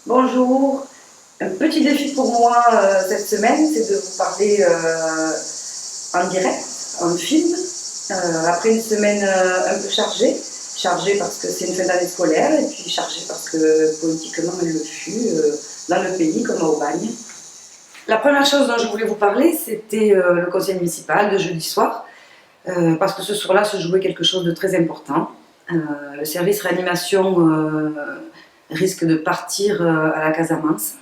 Bonjour, un petit défi pour moi cette semaine, c'est de vous parler en direct, en film, après une semaine un peu chargée parce que c'est une fin d'année scolaire et puis chargée parce que politiquement elle le fut dans le pays comme à Aubagne. La première chose dont je voulais vous parler, c'était le conseil municipal de jeudi soir, parce que ce soir-là se jouait quelque chose de très important. Le service réanimation risque de partir à la Casamance,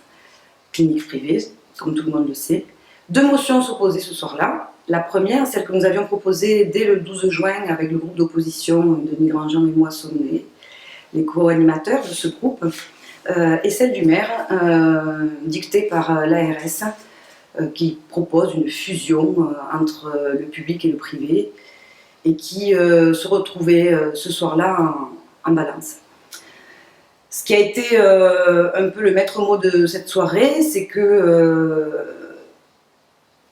clinique privée, comme tout le monde le sait. Deux motions s'opposaient ce soir-là. La première, celle que nous avions proposée dès le 12 juin avec le groupe d'opposition Denis Grandjean et moi Sonnet, les co-animateurs de ce groupe, et celle du maire, dictée par l'ARS, qui propose une fusion entre le public et le privé, et qui se retrouvait ce soir-là en balance. Ce qui a été un peu le maître mot de cette soirée, c'est que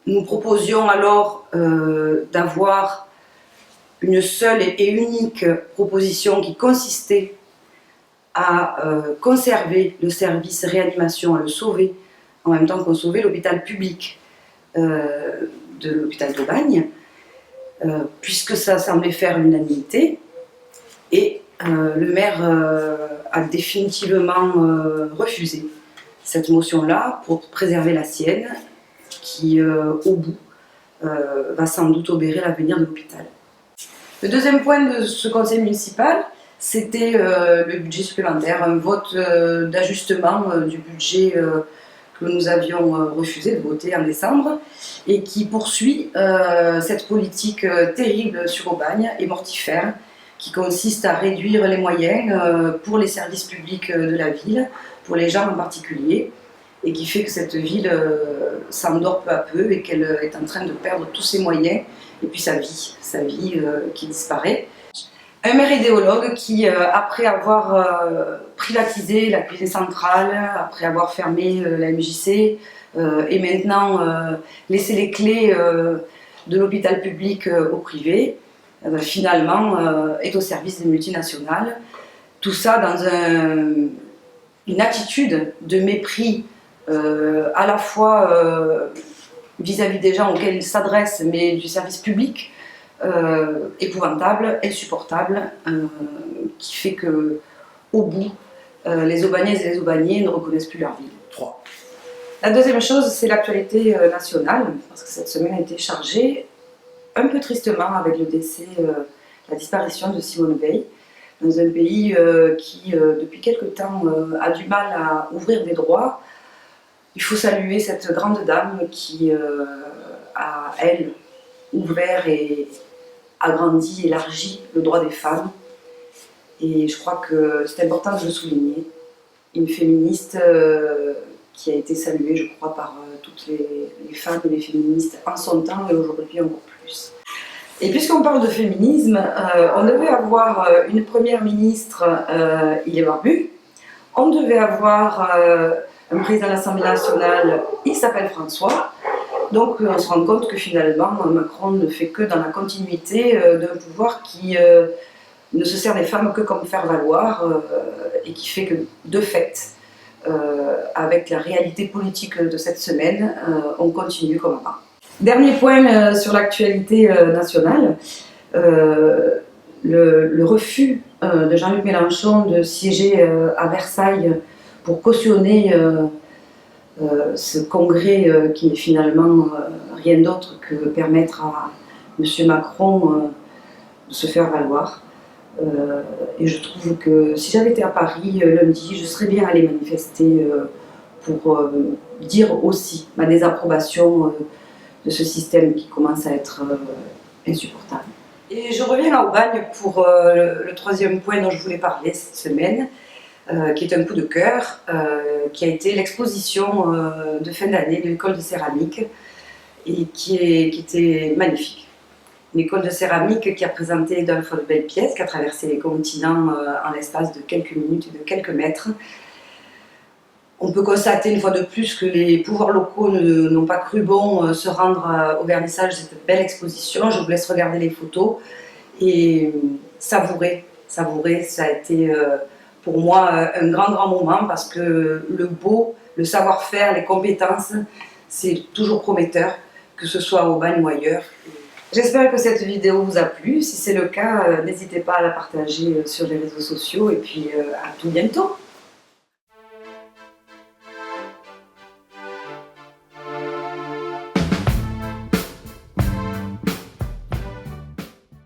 nous proposions alors d'avoir une seule et unique proposition qui consistait à conserver le service réanimation, à le sauver, en même temps qu'on sauvait l'hôpital public de l'hôpital d'Aubagne, puisque ça semblait faire l'unanimité. Et le maire a définitivement refusé cette motion-là pour préserver la sienne, qui, au bout, va sans doute obérer l'avenir de l'hôpital. Le deuxième point de ce conseil municipal, c'était le budget supplémentaire, un vote d'ajustement du budget que nous avions refusé de voter en décembre et qui poursuit cette politique terrible sur Aubagne et mortifère qui consiste à réduire les moyens pour les services publics de la ville, pour les gens en particulier, et qui fait que cette ville s'endort peu à peu et qu'elle est en train de perdre tous ses moyens et puis sa vie qui disparaît. Un maire idéologue qui, après avoir privatisé la cuisine centrale, après avoir fermé la MJC et maintenant laissé les clés de l'hôpital public au privé, finalement est au service des multinationales. Tout ça dans une attitude de mépris à la fois vis-à-vis des gens auxquels il s'adresse, mais du service public, épouvantable, insupportable, qui fait que, au bout, les Aubagnaises et les Aubagnais ne reconnaissent plus leur ville. 3. La deuxième chose, c'est l'actualité nationale, parce que cette semaine a été chargée, un peu tristement, avec le décès, la disparition de Simone Veil, dans un pays qui, depuis quelque temps, a du mal à ouvrir des droits. Il faut saluer cette grande dame qui a, elle, ouvert et agrandi, élargi le droit des femmes. Et je crois que c'est important de le souligner. Une féministe qui a été saluée, je crois, par toutes les femmes et les féministes en son temps et aujourd'hui encore plus. Et puisqu'on parle de féminisme, on devait avoir une première ministre, il est barbu. On devait avoir un président de l'Assemblée nationale, il s'appelle François. Donc on se rend compte que finalement Macron ne fait que dans la continuité d'un pouvoir qui ne se sert des femmes que comme faire valoir et qui fait que de fait, avec la réalité politique de cette semaine, on continue comme avant. Dernier point sur l'actualité nationale, le refus de Jean-Luc Mélenchon de siéger à Versailles pour cautionner ce congrès qui n'est finalement rien d'autre que permettre à M. Macron de se faire valoir. Et je trouve que si j'avais été à Paris lundi, je serais bien allée manifester pour dire aussi ma désapprobation de ce système qui commence à être insupportable. Et je reviens à Aubagne pour le troisième point dont je voulais parler cette semaine, qui est un coup de cœur, qui a été l'exposition de fin d'année de l'école de céramique et qui était magnifique. Une école de céramique qui a présenté d'une fois de belles pièces, qui a traversé les continents en l'espace de quelques minutes et de quelques mètres. On peut constater une fois de plus que les pouvoirs locaux n'ont pas cru bon se rendre au vernissage de cette belle exposition. Je vous laisse regarder les photos et savourer. Savourer, ça a été pour moi un grand moment parce que le beau, le savoir-faire, les compétences, c'est toujours prometteur, que ce soit au bagne ou ailleurs. J'espère que cette vidéo vous a plu. Si c'est le cas, n'hésitez pas à la partager sur les réseaux sociaux et puis à tout bientôt.